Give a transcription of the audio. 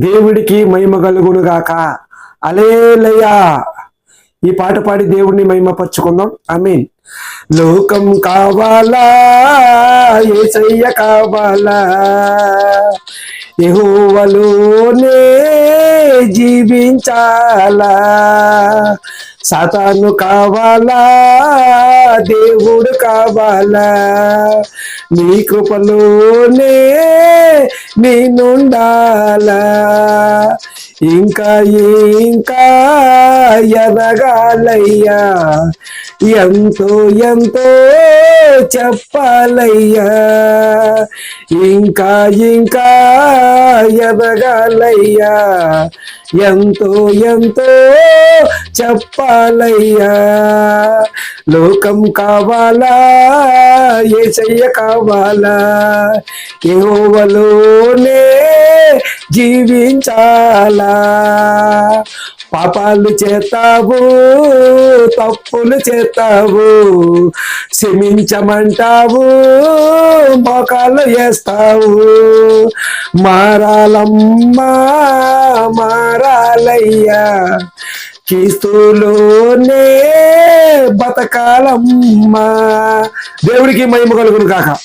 దేవుడికి మహిమ కలుగును గాక. హల్లెలూయా. ఈ పాట పాడి దేవుడిని మహిమపరచుకుందాం. ఆమేన్. లోకం కావాలా, యేసయ్య కావాలా, యెహోవాలోనే జీవించాలా, సాతాను కావాలా, దేవుడు కావాలా, నీ కృపలోనే నేనుండాలా, ఇంకా ఇంకా ఎదగాలయ్యా, ఎంతో ఎంతో చెప్పాలయ్యా, ఇంకా ఇంకా ఎదగాలయ్యా, ఎంతో ఎంతో చెప్పాలయ్యా. లోకం కావాలా, యేసయ్య కావాలా, యెహోవాలోనే జీవించాలా. పాపాలు చేస్తావు, తప్పులు చేస్తావు, క్షమించమంటావు, మోకాళ్ళు వేస్తావు. మారాలమ్మా, మారాలయ్యా, క్రీస్తులోనే బతకాలమ్మా. దేవుడికి మహిమ కలుగును కాక.